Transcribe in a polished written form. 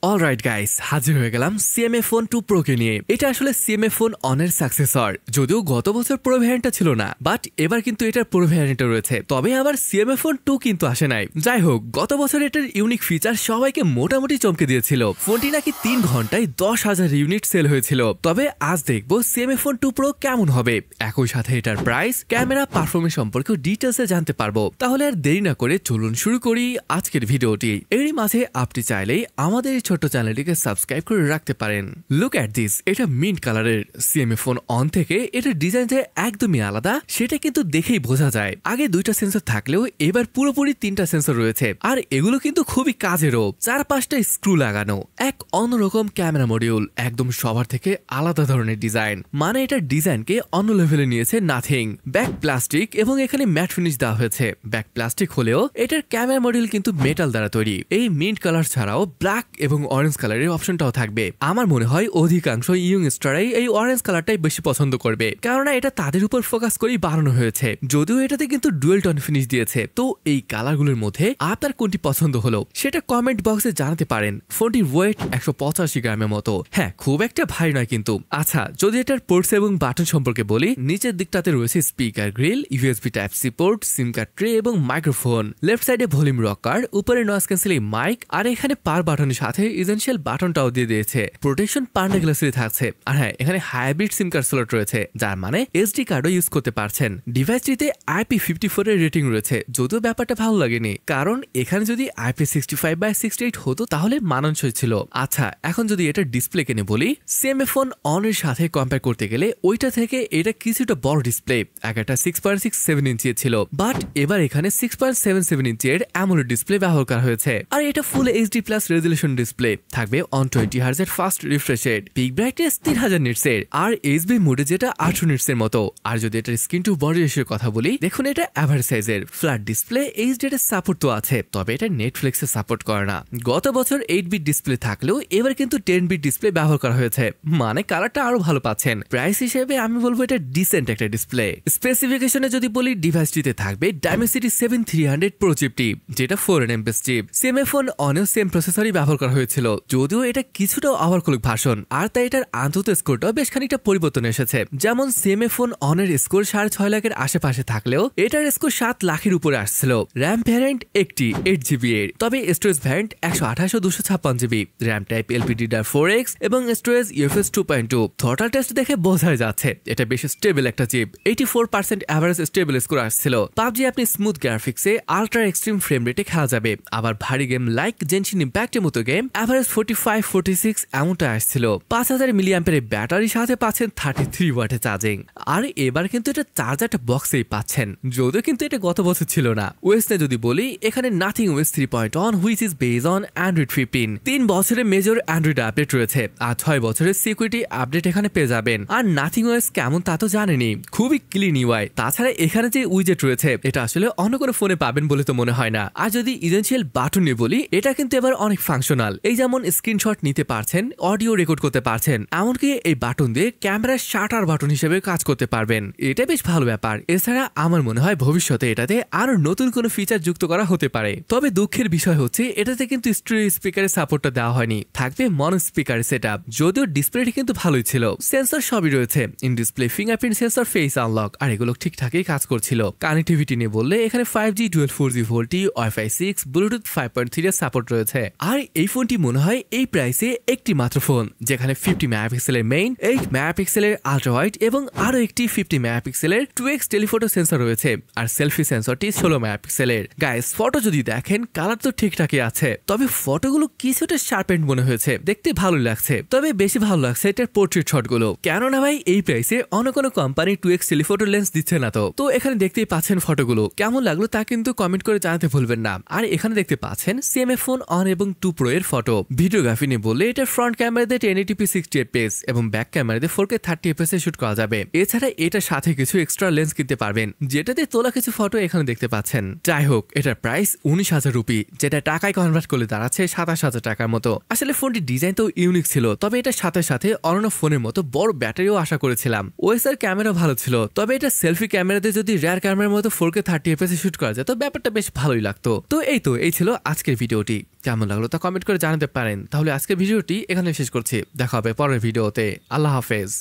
Alright guys, হাজির হয়ে গেলাম সিএমএ ফোন 2 প্রো কে নিয়ে। এটা আসলে সিএমএ ফোন অনের সাকসেসর, যদিও গত বছর প্রো ভ্যারিয়েন্টটা ছিল না, বাট এবার কিন্তু এটার প্রো ভ্যারিয়েন্টও রয়েছে। তবে আবার সিএমএ ফোন 2 কিন্তু আসে নাই। যাই হোক, গত বছর এটার ইউনিক ফিচার সবাইকে মোটামুটি চমকে দিয়েছিল। ফোনটি নাকি 3 ঘন্টায় 10,000 ইউনিট সেল হয়েছিল। তবে আজ দেখবো সিএমএ ফোন 2 প্রো কেমন হবে, একই সাথে এটার প্রাইস, ক্যামেরা, পারফরমেন্স সম্পর্কেও ডিটেলসে জানতে পারবো। তাহলে আর দেরি না করে চলুন শুরু করি আজকের ভিডিওটি। এরই মাঝে আপনি চাইলেই আমাদের এই ছোট্ট চ্যানেলটিকে সাবস্ক্রাইব করে রাখতে পারেন। লুক অ্যাট দিস, এটা মিন্ট কালারের। সিএমএ ফোন অন থেকে এটার ডিজাইন যে একদমই আলাদা সেটা কিন্তু দেখেই বোঝা যায়। আগে 2টা সেন্সর থাকলেও এবার পুরোপুরি 3টা সেন্সর রয়েছে, আর এগুলো কিন্তু খুবই কাজেরও। 4-5টা স্ক্রু লাগানো, এক অন্যরকম ক্যামেরা মডিউল, একদম সবার থেকে আলাদা ধরনের ডিজাইন। মানে এটার ডিজাইনকে অন্য লেভেলে নিয়েছে নাথিং। ব্যাক প্লাস্টিক এবং এখানে ম্যাট ফিনিশ দেওয়া হয়েছে। ব্যাক প্লাস্টিক হলেও এটার ক্যামেরা মডিউল কিন্তু মেটাল দ্বারা তৈরি। এই মিন্ট কালার ছাড়াও ব্ল্যাক এবং অরেঞ্জ কালারের অপশনটাও থাকবে। আমার মনে হয় অধিকাংশ ইয়ং স্টারাই এই অরেঞ্জ কালারটাই বেশি পছন্দ করবে, কারণ এটা তাদের উপর ফোকাস করেই বানানো হয়েছে। যদিও এটাতে কিন্তু ডুয়েল টোন ফিনিশ দিয়েছে। তো এই কালারগুলোর মধ্যে আপনার কোনটি পছন্দ হলো সেটা কমেন্ট বক্সে জানাতে পারেন। ফোনটির ওয়েট 185 গ্রামের মতো। হ্যাঁ, খুব একটা ভারী নয় কিন্তু। আচ্ছা, যদি এটার পোর্টস এবং বাটন সম্পর্কে বলি, নিচের দিকটাতে রয়েছে speaker grill, USB type C port, SIM card tray এবং মাইক্রোফোন। লেফট সাইডে ভলিউম রকার, উপরে নয়েজ ক্যান্সেলিং মাইক, আর এখানে পাওয়ার বাটনের সাথে এসেনশিয়াল বাটনটাও দিয়ে দিয়েছে। প্রোটেকশন পার্টনার গ্লাসে থাকছে। আর হ্যাঁ, এখানে হাইব্রিড সিম কার্ড স্লট রয়েছে, যার মানে এসডি কার্ডও ইউজ করতে পারছেন। ডিভাইসটিতে IP54 এর রেটিং রয়েছে, যদিও ব্যাপারটা ভালো লাগেনি, কারণ এখানে যদি IP65/68 হতো তাহলে মানানসই ছিল। আচ্ছা, এখন যদি এটা ডিসপ্লে কেনে বলি, সিএমএ ফোন অনের সাথে কম্পেয়ার করতে গেলে ওইটা থেকে এটা কিছুটা বড় ডিসপ্লে। একটা 6.67 ইঞ্চি ছিল, বাট এবার এখানে 6.77 ইঞ্চের অ্যামোলেড ডিসপ্লে ব্যবহার করা হয়েছে। আর এটা full HD plus resolution display থাকবে। 120 হার্জ এর fast refresh rate, pick brightness 3000 nits এর, আর এইচবি মোডে যেটা 800 নিটস এর মতো। আর যদি এটা স্ক্রিন টু বডি রেশিওর কথা বলি, দেখুন এটা এভারেজ সাইজের। ফ্ল্যাট ডিসপ্লে এইচডি এর সাপোর্ট তো আছে, তবে এটা নেটফ্লিক্সে সাপোর্ট করে না। গত বছর 8 বিট ডিসপ্লে থাকলেও এবার কিন্তু 10 বিট ডিসপ্লে ব্যবহার করা হয়েছে, মানে কালারটা আরো ভালো পাচ্ছেন। প্রাইস হিসেবে আমি বলবো এটা ডিসেন্ট একটা ডিসপ্লে। স্পেসিফিকেশনে যদি বলি, ডিভাইসটিতে থাকবে Dimensity 7300 প্রো চিপটি, যেটা 4nm চিপ। সিএমএ ফোন অনেও সেম প্রসেসরই ব্যবহার করা হয়েছিল, যদিও এটা কিছুটা ওভারক্লক ভার্সন, আর তাই এটার আন্তত স্কোরটাও বেশ খানিকটা পরিবর্তন এসেছে। যেমন সিএমএ ফোন অনের স্কোর 6.5 লাখের আশেপাশে থাকলেও এটার স্কোর 7 লাখের উপরে আসছিল। র্যাম ভ্যারিয়েন্ট একটি 8GB এর, তবে স্টোরেজ ভ্যারিয়েন্ট 128 ও 256GB, র্যাম টাইপ LPDDR4X এবং স্টোরেজ UFS 2.2। থ্রটল টেস্ট দেখে বোঝাই যাচ্ছে এটা বেশ স্টেবল একটা চিপ। 84% অ্যাভারেজ স্টেবল স্কোর আসছিল। পাবজি আপনি স্মুথ গ্রাফিক্সে আল্ট্রা এক্সট্রিম ফ্রেম রেটে খেলা যাবে, আবার ভারী গেম লাইক জেনশিন ইম্প্যাক্টের মতো গেম অ্যাভারেজ 45-46 এমনটা আসছিল। 5000 মিলিঅ্যাম্পিয়ারের ব্যাটারির সাথে পাচ্ছেন 33 ওয়াটের চার্জিং। আর এবার কিন্তু এটা চার্জারটা বক্সেই পাচ্ছেন, যদিও কিন্তু এটা গত বছর ছিল না। ওএসে যদি বলি, এখানে nothing OS 3.1 which is based on Android 15। 3 বছরের মেজর অ্যান্ড্রয়েড আপডেট রয়েছে, আর 6 বছরের সিকিউরিটি আপডেট এখানে পেয়ে যাবেন। আর নাথিং OS কেমন তা তো জানেনি, খুবই ক্লিন ইউআই। তাছাড়া এখানে যে উইজেট রয়েছে এটা আসলে অন্য কোনো ফোনে পাবেন বলে তো মনে হয় না। আর যদি এসেনশিয়াল বাটন নিয়ে বলি, এটা কিন্তু এবার অনেক ফাংশনাল। এই যেমন স্ক্রিনশট নিতে পারছেন, অডিও রেকর্ড করতে পারছেন, এমনকি এই বাটন দিয়ে ক্যামেরার শাটার বাটন হিসেবে কাজ করতে পারবেন। এটা বেশ ভালো ব্যাপার। এছাড়া আমার মনে হয় ভবিষ্যতে এটাতে আরো নতুন কোনো ফিচার যুক্ত করা হতে পারে। তবে দুঃখের বিষয় হচ্ছে এটাতে কিন্তু স্টেরিও স্পিকারের সাপোর্টটা দেওয়া হয়নি, থাকবে মনো স্পিকারের সেটআপ। যদিও ডিসপ্লেটি কিন্তু ভালোই ছিল, সেন্সর সবই রয়েছে, in display fingerprint sensor, face unlock, আর এগুলো ঠিকঠাকই কাজ করছিল। কানেক্টিভিটি নিয়ে বললে এখানে 5G dual 4G VoLTE, Wi-Fi 6, Bluetooth 5.3 এর সাপোর্ট রয়েছে। আর এই ফোনটি মনে হয় এই প্রাইসে একটি মাত্র ফোন, যেখানে 50 মেগাপিক্সেলের মেইন, 8 মেগাপিক্সেলের আল্ট্রা ওয়াইড এবং আরো একটি 50 মেগাপিক্সেলের 2x টেলিফোটো সেন্সর রয়েছে, আর সেলফি সেন্সরটি 16 মেগাপিক্সেলের। গাইস, ফটো যদি দেখেন কালার তো ঠিকঠাকই আছে, তবে ফটোগুলো কিছুটা শার্পেন্ড মনে হয়েছে, দেখতে ভালো লাগছে। তবে বেশি ভালো লাগছে এটার পোর্ট্রেট শটগুলো। কেননা ভাই এই প্রাইসে অন্য কোনো কোম্পানি 2x টেলিফোটো লেন্স দিচ্ছে না। তো এখানে দেখতেই পাচ্ছেন ফটোগুলো কেমন লাগলো তা কিন্তু কমেন্ট করে জানাতে ভুলবেন না। আর এখানে দেখতে পাচ্ছেন সিএমএ ফোন অন এবং 2 প্রো এর ফটো। ভিডিওগ্রাফি নিয়ে বললে এটা ফ্রন্ট ক্যামেরাতে 1080p 60fps এবং ব্যাক ক্যামেরাতে 4K 30fps এ শুট করা যাবে। এছাড়া এটার সাথে কিছু এক্সট্রা লেন্স কিনতে পারবেন, যেটাতে তোলা কিছু ফটো এখানে দেখতে পাচ্ছেন। যাই হোক, এটার প্রাইস 19,000 রুপি, যেটা টাকায় কনভার্ট করলে দাঁড়াচ্ছে 27,000 টাকার মতো। আসলে ফোনটির ডিজাইন তো ইউনিক ছিল, তবে এটার সাথে সাথে অন্য ফোনের মতো বড় ব্যাটারিও আশা করেছিলাম। ওএসআর ক্যামেরা ভালো ছিল, তবে এটা সেলফি ক্যামেরাতে যদি রেয়ার ক্যামেরার মতো 4K 30fps এ শুট করা যেত ব্যাপারটা বেশ ভালোই লাগতো। তো এই ছিল আজকের ভিডিওটি। কেমন লাগলো তা কমেন্ট করে জানাতে পারেন। তাহলে আজকের ভিডিওটি এখানে শেষ করছি, দেখা হবে পরের ভিডিওতে। আল্লাহ হাফেজ।